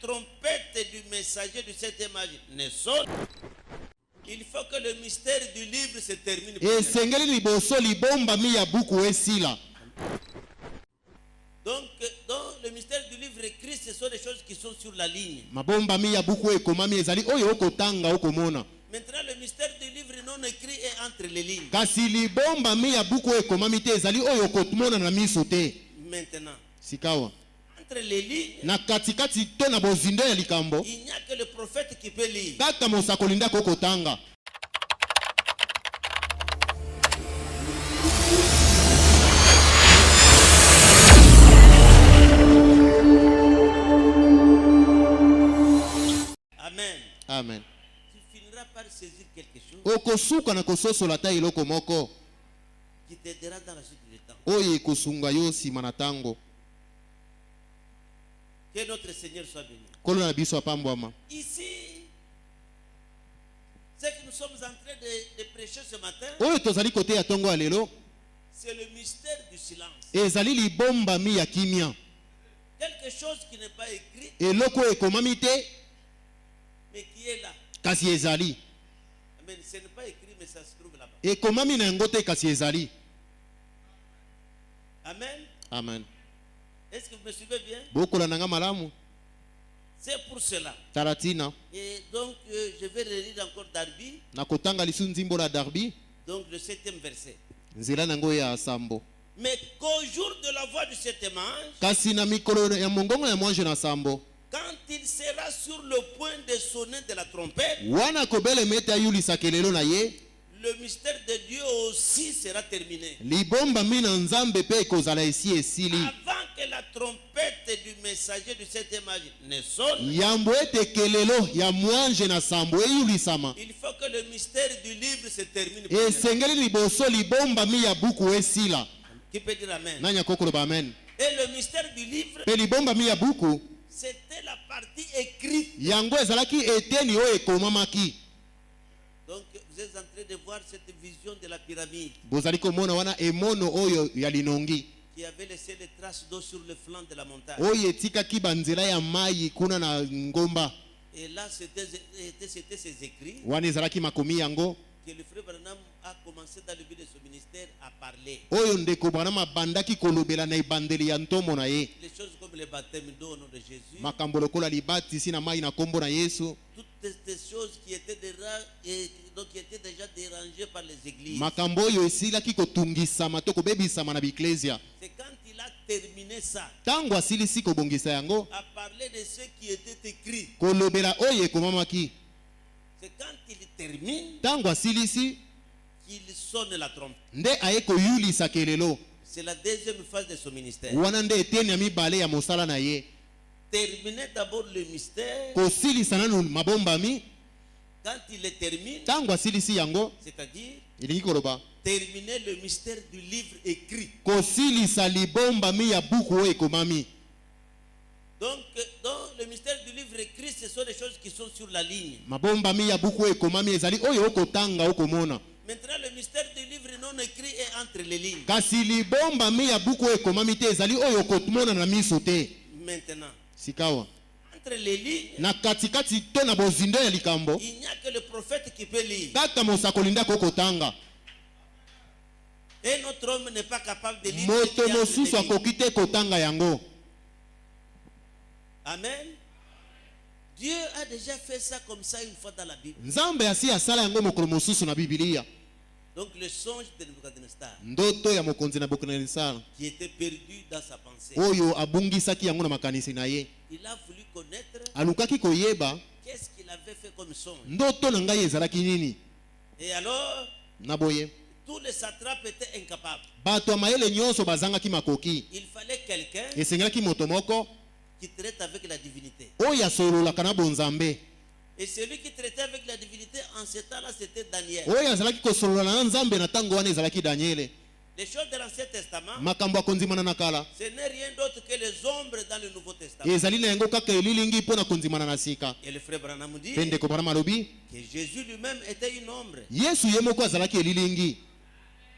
trompette du messager du 7e âge ne sonne, il faut que le mystère du livre se termine. Donc, dans le mystère du livre écrit, ce sont des choses qui sont sur la ligne. Maintenant, le mystère du livre non écrit est entre les lignes. Maintenant, entre les lignes, il n'y a que le prophète qui peut lire. Amen. Amen. Tu finiras par saisir quelque chose qui t'aidera dans la suite du temps. Que notre Seigneur soit béni. Ici, ce que nous sommes en train de prêcher ce matin, c'est le mystère du silence. Quelque chose qui n'est pas écrit, mais qui est là. Amen. Ce n'est pas écrit, mais ça se trouve là-bas. Amen. Amen. Est-ce que vous me suivez bien? C'est pour cela. Et donc, je vais relire encore Darby. Donc, le 7e verset. Mais qu'au jour de la voix du 7e ange, quand il sera sur le point de sonner de la trompette, le mystère de Dieu aussi sera terminé. Avant que la trompette du messager du 7e âge ne sonne, il faut que le mystère du livre se termine. Qui peut dire Amen? Et le mystère du livre, c'était la partie écrite. Donc vous êtes en train de voir cette vision de la pyramide qui avait laissé des traces d'eau sur le flanc de la montagne. Et là c'était ces écrits que le frère Branham a commencé dans le but de son ministère à parler. Les choses comme le baptême d'eau au nom de Jésus. Toutes ces choses qui étaient déjà dérangées par les églises. C'est quand il a terminé ça, à parler de ce qui était écrit. C'est quand il termine qu'il sonne la trompe. C'est la deuxième phase de son ministère. Terminer d'abord le mystère. Quand il est terminé, c'est-à-dire terminer le mystère du livre écrit. Donc, dans le mystère du livre écrit, ce sont des choses qui sont sur la ligne. Maintenant, le mystère du livre non écrit est entre les lignes. Maintenant, entre les lignes, il n'y a que le prophète qui peut lire. Et notre homme n'est pas capable de lire. Amen. Dieu a déjà fait ça comme ça une fois dans la Bible. Donc le songe de Nebuchadnezzar, qui était perdu dans sa pensée, il a voulu connaître qu'est-ce qu'il avait fait comme songe. Et alors, tous les satrapes étaient incapables. Il fallait quelqu'un qui traite avec la divinité. Et celui qui traitait avec la divinité en ce temps-là, c'était Daniel. Les choses de l'Ancien Testament, ce n'est rien d'autre que les ombres dans le Nouveau Testament. Et le frère Branham dit que Jésus lui-même était une ombre.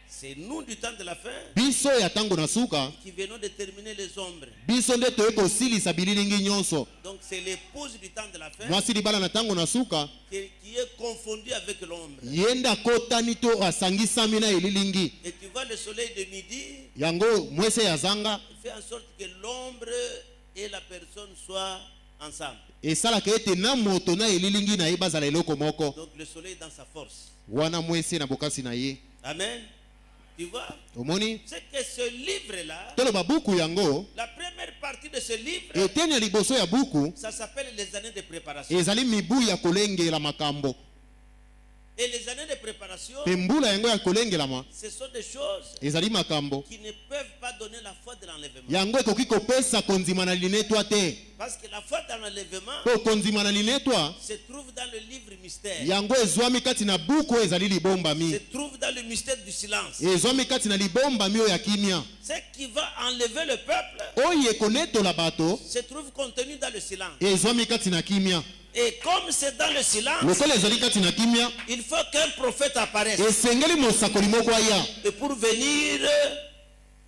C'est nous du temps de la fin biso ya tango na suka qui venons de terminer les ombres. biso nde toyeko silisa bililingi nyonso. Donc c'est l'épouse du temps de la fin Mwasi libala na tango na suka qui est confondue avec l'ombre. yenda kotani to asangisami na elilingi. Et tu vois le soleil de midi, Yango mwese ya zanga il fait en sorte que l'ombre et la personne soient ensemble. esalaka ete na moto na elilingi na ye bazala eloko moko. Donc le soleil dans sa force. Wana mwese na bokasi na ye. Amen. Tu vois? Omoni C'est que ce livre-là, toloba buku yango la première partie de ce livre, eteni ya liboso ya buku ça s'appelle les années de préparation. ezali mibu ya kolengela makambo. Et les années de préparation, Pe mbula yango ya kolengelama ce sont des choses ezali makambo qui ne peuvent pas donner la foi de l'enlèvement. yango ekoki kopesa konzima na linetwa te. Parce que la foi dans l'enlèvement Po konzima na linetwa se trouve dans le livre mystère. yango ezwami kati na buku oyo ezali libombami. Se trouve dans le mystère du silence. Ezwami kati na libombami oyo ya kimia. Ce qui va enlever le peuple Oyo ekonetola bato se trouve contenu dans le silence. ezwami kati na kimia. Et comme c'est dans le silence, Lokola ezali kati na kimia il faut qu'un prophète apparaisse. esengeli mosakoli moko aya Et pour venir,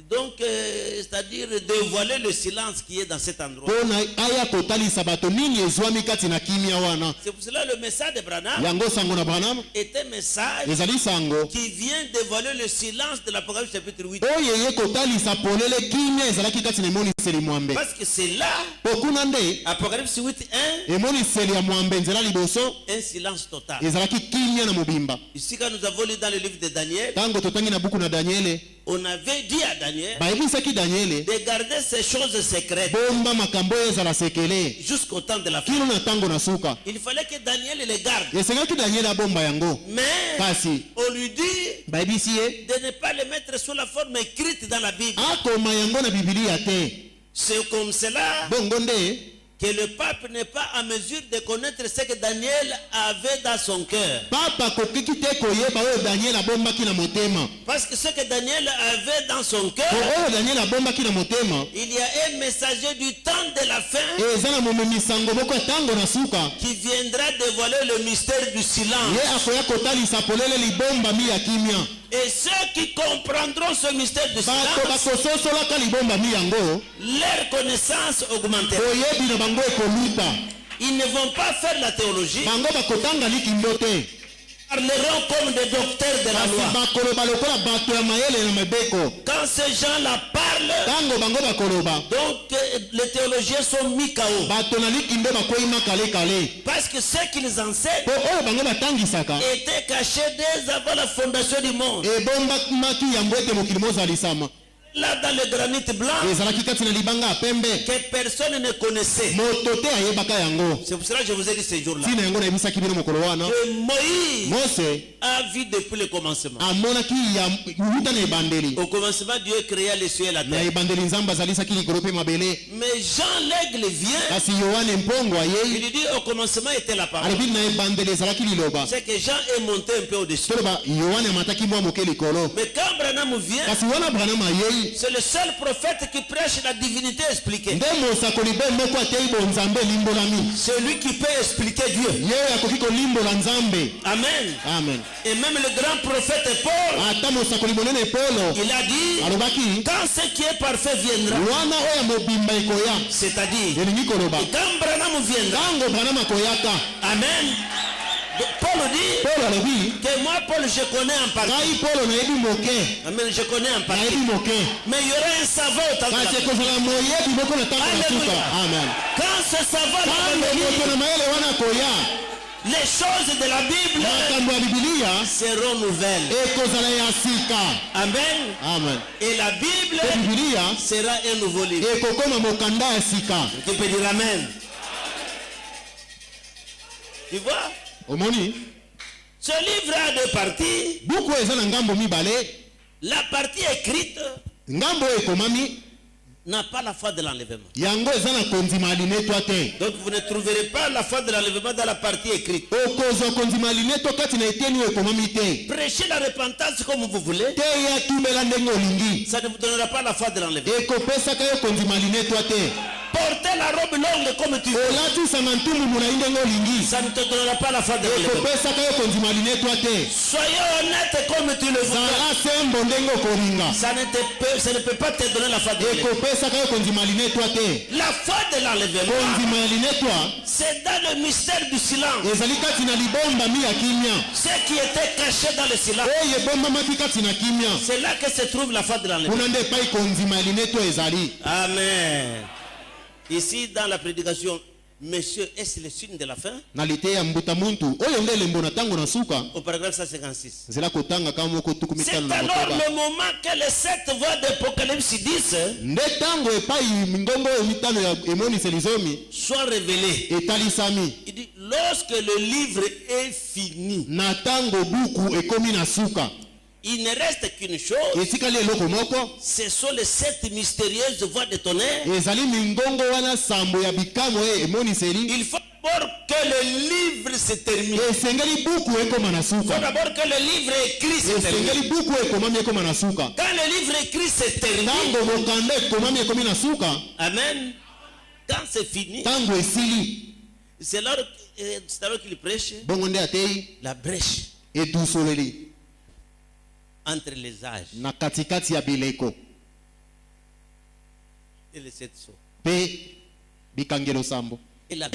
donc, c'est-à-dire dévoiler le silence qui est dans cet endroit. mpona aya kotalisa bato nini ezwami kati na kimia wana. C'est pour cela le message de Branham Yango sango na Branham est un message ezali sango qui vient dévoiler le silence de l'Apocalypse chapitre 8. oyo ye kotalisa polele kimia ezalaki kati na emoniseli mwambe. Parce que c'est là, Po kuna nde Apocalypse 8.1, emoniseli ya mwambe nzela liboso un silence total. ezalaki kimia na mobimba. Ici, quand nous avons lu dans le livre de Daniel, Tango totangi na buku na Daniele on avait dit à Daniel bayebisaki Daniele de garder ces choses secrètes bomba makambo oyo ezala sekele jusqu'au temps de la fin. kino na tango na suka. Il fallait que Daniel les garde. Esengaki Daniele abomba yango Mais kasi on lui dit bayebisi ye de ne pas le mettre sous la forme écrite dans la Bible. akoma yango na bibilia te. C'est comme cela Bongo nde que le pape n'est pas en mesure de connaître ce que Daniel avait dans son cœur. papa kokiki te koyeba oyo Daniele abombaki na motema. Parce que ce que Daniel avait dans son cœur, Po oyo Daniele abombaki na motema il y a un messager du temps de la fin eza na momemisango moko ya tango na suka qui viendra dévoiler le mystère du silence. ye akoya kotalisa polele libombami ya kimia. Et ceux qui comprendront ce mystère du Bato silence, bakososolaka libombami yango leur connaissance augmentera. oyebi na bango ekoluta. Ils ne vont pas faire la théologie, Bango bakotanga likindo te parleront comme des docteurs de la kasi loi. bakoloba lokola bato ya mayele na mabeko. Quand ces gens-là parlent, Tango bango bakoloba donc les théologiens sont mis KO. bato na likindo bakwei makale-kale. Parce que ce qu'ils enseignent Po oyo bango batangisaka était caché dès avant la fondation du monde. ebombamaki yango ete mokili mozalisama. Là dans le granit blanc, ezalaki kati na libanga ya pembe que personne ne connaissait. moto te ayebaka yango. C'est pour cela que je vous ai dit ce jour-là. ntina yango nayebisaki bino mokolo wana Que Moïse Mose a vu depuis le commencement. amonaki wuta na ebandeli. Au commencement, Dieu créa les cieux et la Na terre. ebandeli nzambe azalisaki likolo mpe mabele. Mais Jean l'aigle vient, Kasi Yohane mpongo il ayei lui dit au commencement était la parole. alobi na ebandeli ezalaki liloba. C'est que Jean est monté un peu au-dessus. toloba Yohane amataki mwa moke likolo. Mais quand Branham vient, Kasi wana Branham ayei c'est le seul prophète qui prêche la divinité expliquée. nde mosakoli be moko atei bonzambe elimbolami. C'est lui qui peut expliquer Dieu. ye oyo akoki kolimbola nzambe. Amen. Amen. Et même le grand prophète Paul, ata mosakoli monene Polo il a dit, alobaki quand ce qui est parfait viendra, wana oyo mobimba ekoya c'est-à-dire, elingi koloba quand Branham viendra, ntango Branham akoyaka. Amen. Paul dit Polo alobi que moi, Paul, je connais en partie. ngai Polo nayebi moke Amen, je connais en partie. nayebi moke Mais il y aura un savant au temps de la kasi fin. ekozala moyebi moko na ntango na suka. Amen. Quand ce savant va ntango venir, moto na mayele wana akoya les choses de la Bible makambo ya bibilia seront nouvelles. ekozala ya sika. Amen. Amen. Et la Bible Pe bibilia sera un nouveau livre. ekokoma mokanda ya sika. Tu peux dire Amen. Tu vois, omoni ce livre a deux parties. buku oyo eza na ngambo mibale. La partie écrite ngambo oyo ekomami n'a pas la foi de l'enlèvement. yango eza na kondima linetwa te. Donc vous ne trouverez pas la foi de l'enlèvement dans la partie écrite. okozwa kondima linetwa kati na eteni oyo ekomami te. Prêchez la repentance comme vous voulez. te ya tumela ndenge olingi Ça ne vous donnera pas la foi de l'enlèvement. ekopesaka yo kondima linetwa te. porter la robe longue comme tu veux. Ça ne te donnera pas la foi de l'enlèvement. Soyez honnête comme tu le veux. Ça ne peut pas te donner la foi de l'enlèvement. La foi de l'enlèvement, c'est dans le mystère du silence. Ce qui était caché dans le silence, c'est là que se trouve la foi de l'enlèvement. Amen. Ici dans la prédication, monsieur, est-ce le signe de la fin? Au paragraphe 156. C'est alors le moment que les 7 voix d'Apocalypse 10 soient révélées. Il dit, lorsque le livre est fini, il ne reste qu'une chose. Ce sont les 7 mystérieuses voix de tonnerre. Il faut d'abord que le livre se termine. Il faut d'abord que le livre écrit se termine. Quand le livre écrit se termine, amen, quand c'est fini, c'est alors qu'il prêche la brèche entre les âges et les 7 sceaux. Et la